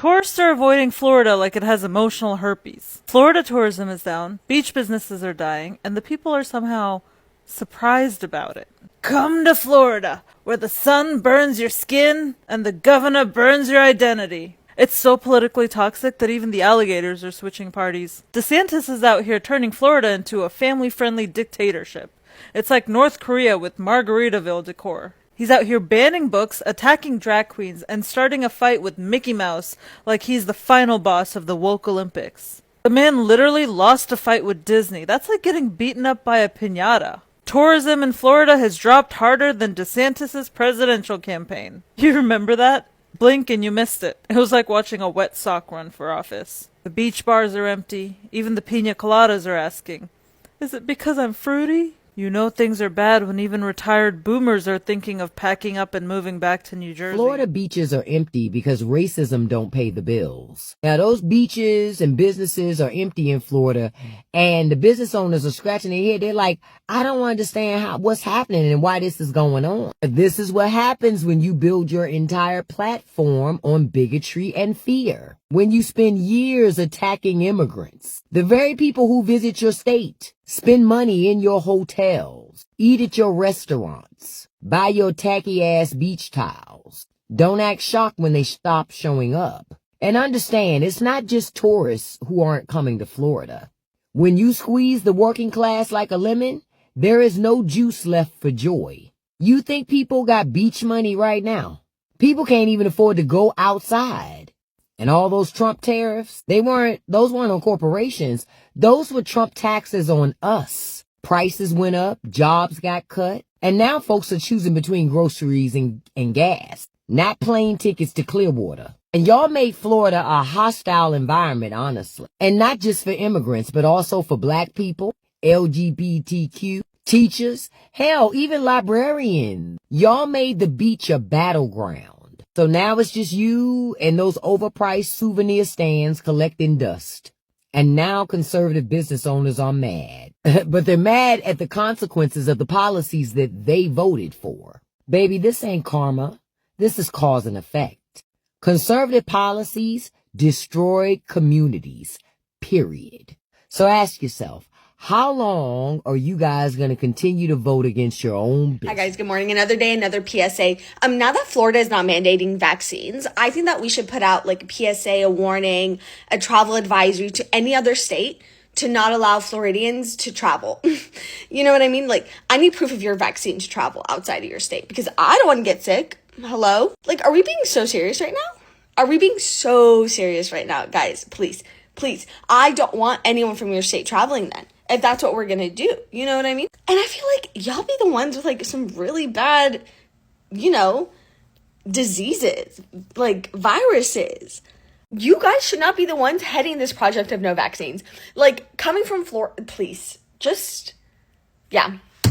Tourists are avoiding Florida like it has emotional herpes. Florida tourism is down, beach businesses are dying, and the people are somehow surprised about it. Come to Florida, where the sun burns your skin and the governor burns your identity. It's so politically toxic that even the alligators are switching parties. DeSantis is out here turning Florida into a family-friendly dictatorship. It's like North Korea with Margaritaville decor. He's out here banning books, attacking drag queens, and starting a fight with Mickey Mouse like he's the final boss of the woke Olympics. The man literally lost a fight with Disney. That's like getting beaten up by a piñata. Tourism in Florida has dropped harder than DeSantis' presidential campaign. You remember that? Blink and you missed it. It was like watching a wet sock run for office. The beach bars are empty. Even the piña coladas are asking, is it because I'm fruity? You know things are bad when even retired boomers are thinking of packing up and moving back to New Jersey. Florida beaches are empty because racism don't pay the bills. Now, those beaches and businesses are empty in Florida, and the business owners are scratching their head. They're like, I don't understand what's happening and why this is going on. This is what happens when you build your entire platform on bigotry and fear. When you spend years attacking immigrants, the very people who visit your state, spend money in your hotels, eat at your restaurants, buy your tacky ass beach towels, don't act shocked when they stop showing up. And understand, it's not just tourists who aren't coming to Florida. When you squeeze the working class like a lemon, there is no juice left for joy. You think people got beach money right now? People can't even afford to go outside. And all those Trump tariffs, those weren't on corporations. Those were Trump taxes on us. Prices went up, jobs got cut, and now folks are choosing between groceries and gas, not plane tickets to Clearwater. And y'all made Florida a hostile environment, honestly. And not just for immigrants, but also for black people, LGBTQ, teachers, hell, even librarians. Y'all made the beach a battleground. So now it's just you and those overpriced souvenir stands collecting dust. And now conservative business owners are mad. But they're mad at the consequences of the policies that they voted for. Baby, this ain't karma. This is cause and effect. Conservative policies destroy communities, period. So ask yourself, how long are you guys going to continue to vote against your own business? Hi guys, good morning. Another day, another PSA. Now that Florida is not mandating vaccines, I think that we should put out like a PSA, a warning, a travel advisory to any other state to not allow Floridians to travel. You know what I mean? Like, I need proof of your vaccine to travel outside of your state because I don't want to get sick. Hello? Like, are we being so serious right now? Are we being so serious right now? Guys, please, please. I don't want anyone from your state traveling then. If that's what we're going to do, you know what I mean? And I feel like y'all be the ones with like some really bad, diseases, like viruses. You guys should not be the ones heading this project of no vaccines. Like coming from Florida, please,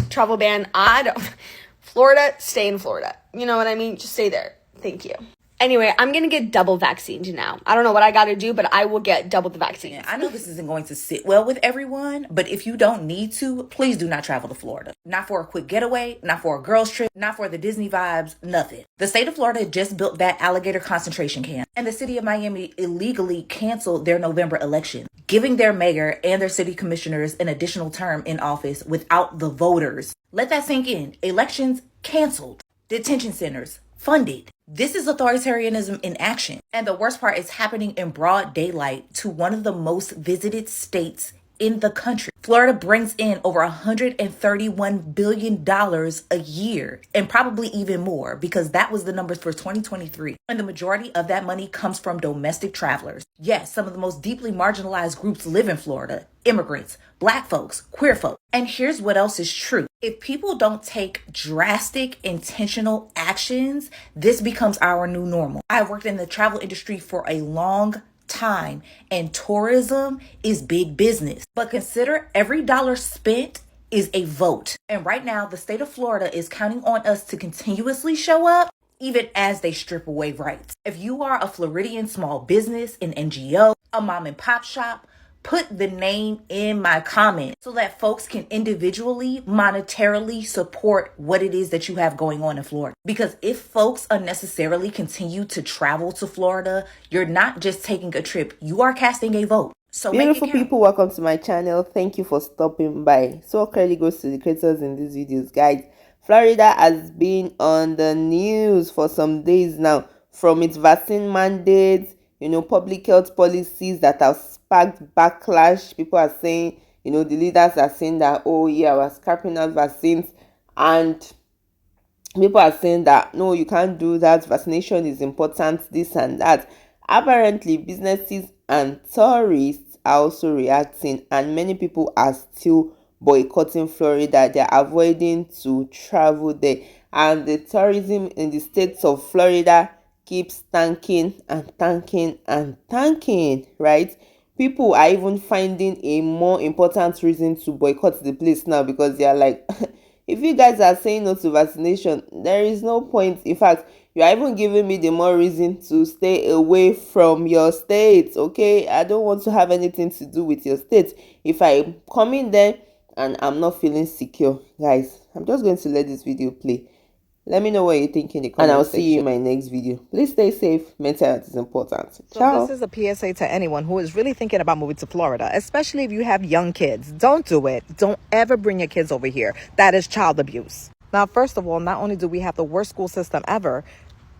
travel ban. Florida, stay in Florida. You know what I mean? Just stay there. Thank you. Anyway, I'm going to get double vaccinated now. I don't know what I got to do, but I will get double the vaccine. Yeah, I know this isn't going to sit well with everyone, but if you don't need to, please do not travel to Florida. Not for a quick getaway, not for a girls trip, not for the Disney vibes, nothing. The state of Florida just built that alligator concentration camp, and the city of Miami illegally canceled their November election, giving their mayor and their city commissioners an additional term in office without the voters. Let that sink in. Elections canceled. Detention centers funded. This is authoritarianism in action. And the worst part is happening in broad daylight to one of the most visited states in the country. Florida brings in over $131 billion a year, and probably even more, because that was the numbers for 2023. And the majority of that money comes from domestic travelers. Yes, some of the most deeply marginalized groups live in Florida. Immigrants, black folks, queer folks. And here's what else is true. If people don't take drastic, intentional actions, this becomes our new normal. I've worked in the travel industry for a long time, and tourism is big business. But consider every dollar spent is a vote. And right now, the state of Florida is counting on us to continuously show up, even as they strip away rights. If you are a Floridian small business, an NGO, a mom and pop shop, Put the name in my comment so that folks can individually, monetarily support what it is that you have going on in Florida. Because if folks unnecessarily continue to travel to Florida, you're not just taking a trip, you are casting a vote. So beautiful people, welcome to my channel. Thank you for stopping by. So credit goes to the creators in these videos, guys. Florida has been on the news for some days now, from its vaccine mandates, public health policies that have sparked backlash. People are saying, the leaders are saying that, oh yeah, we're scrapping out vaccines, and people are saying that no, you can't do that, vaccination is important, this and that. Apparently businesses and tourists are also reacting, and many people are still boycotting Florida. They're avoiding to travel there, and the tourism in the states of Florida keeps tanking and tanking and tanking, right? People are even finding a more important reason to boycott the place now, because they are like if you guys are saying no to vaccination, there is no point. In fact, you are even giving me the more reason to stay away from your state. Okay, I don't want to have anything to do with your state. If I come in there and I'm not feeling secure, guys, I'm just going to let this video play. Let me know what you think in the comments, and I'll see you in my next video. Please stay safe. Mental health is important. Ciao. So this is a PSA to anyone who is really thinking about moving to Florida, especially if you have young kids. Don't do it. Don't ever bring your kids over here. That is child abuse. Now, first of all, not only do we have the worst school system ever,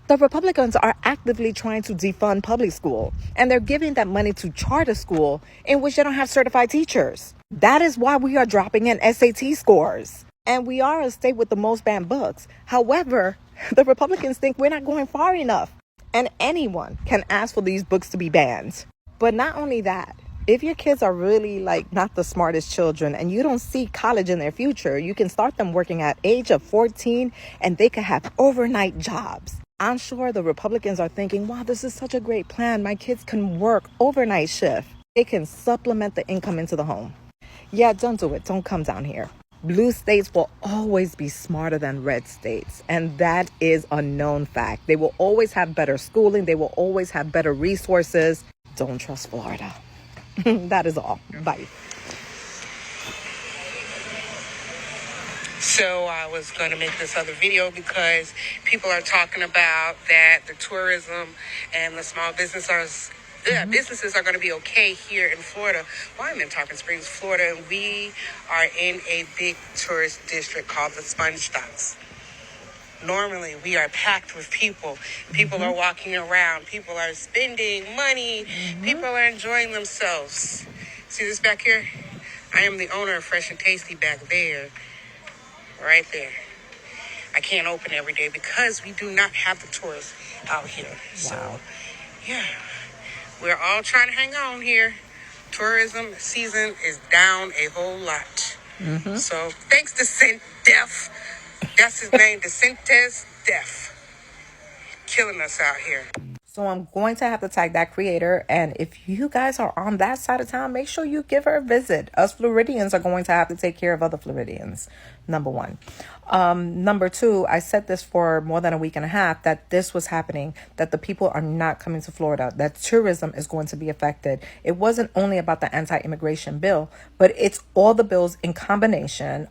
the Republicans are actively trying to defund public school, and they're giving that money to charter school in which they don't have certified teachers. That is why we are dropping in SAT scores. And we are a state with the most banned books. However, the Republicans think we're not going far enough. And anyone can ask for these books to be banned. But not only that, if your kids are really not the smartest children and you don't see college in their future, you can start them working at age of 14 and they could have overnight jobs. I'm sure the Republicans are thinking, wow, this is such a great plan. My kids can work overnight shift. They can supplement the income into the home. Yeah, don't do it. Don't come down here. Blue states will always be smarter than red states, and that is a known fact. They will always have better schooling. They will always have better resources. Don't trust Florida. That is all. Bye. So I was going to make this other video because people are talking about that the tourism and the small businesses are going to be okay here in Florida. Well, I'm in Tarpon Springs, Florida, and we are in a big tourist district called the Sponge Docks. Normally, we are packed with people. People are walking around. People are spending money. People are enjoying themselves. See this back here? I am the owner of Fresh and Tasty back there. Right there. I can't open every day because we do not have the tourists out here. So, yeah. We're all trying to hang on here. Tourism season is down a whole lot. So thanks to Def. That's his name, DeCentes Def. Killing us out here. So I'm going to have to tag that creator. And if you guys are on that side of town, make sure you give her a visit. Us Floridians are going to have to take care of other Floridians. Number one. Number two, I said this for more than a week and a half, that this was happening, that the people are not coming to Florida, that tourism is going to be affected. It wasn't only about the anti-immigration bill, but it's all the bills in combination.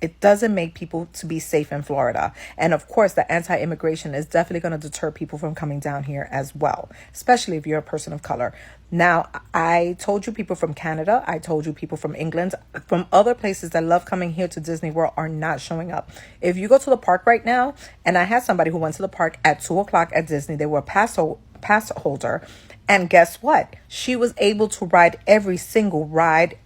It doesn't make people to be safe in Florida. And of course, the anti-immigration is definitely going to deter people from coming down here as well, especially if you're a person of color. Now, I told you people from Canada, I told you people from England, from other places that love coming here to Disney World are not showing up. If you go to the park right now, and I had somebody who went to the park at 2:00 at Disney, they were a pass holder, and guess what? She was able to ride every single ride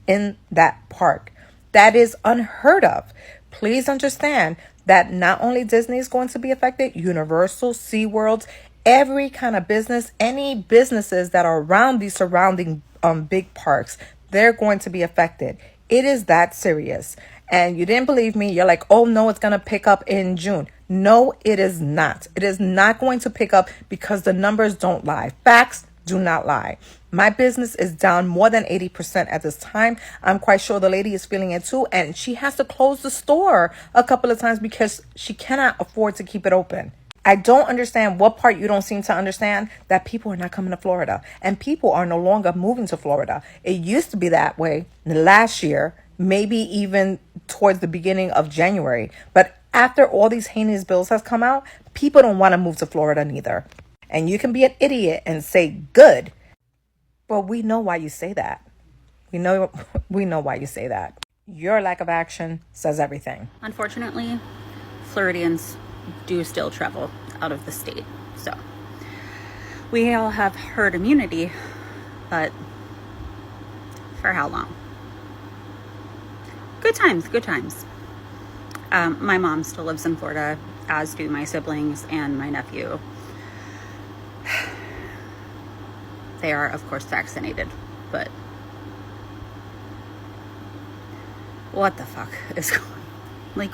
in that park. That is unheard of. Please understand that not only Disney is going to be affected, Universal, SeaWorld, every kind of business, any businesses that are around these surrounding big parks, they're going to be affected. It is that serious. And you didn't believe me. You're like, oh no, it's going to pick up in June. No, it is not. It is not going to pick up because the numbers don't lie. Facts do not lie. My business is down more than 80% at this time. I'm quite sure the lady is feeling it too. And she has to close the store a couple of times because she cannot afford to keep it open. I don't understand what part you don't seem to understand, that people are not coming to Florida and people are no longer moving to Florida. It used to be that way last year, maybe even towards the beginning of January. But after all these heinous bills has come out, people don't want to move to Florida neither. And you can be an idiot and say good, but we know why you say that. We know we know why you say that. Your lack of action says everything. Unfortunately, Floridians do still travel out of the state. So we all have herd immunity, but for how long? Good times, good times. My mom still lives in Florida, as do my siblings and my nephew. They are, of course, vaccinated, but what the fuck is going on? Like,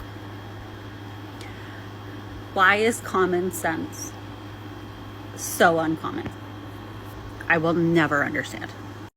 why is common sense so uncommon? I will never understand.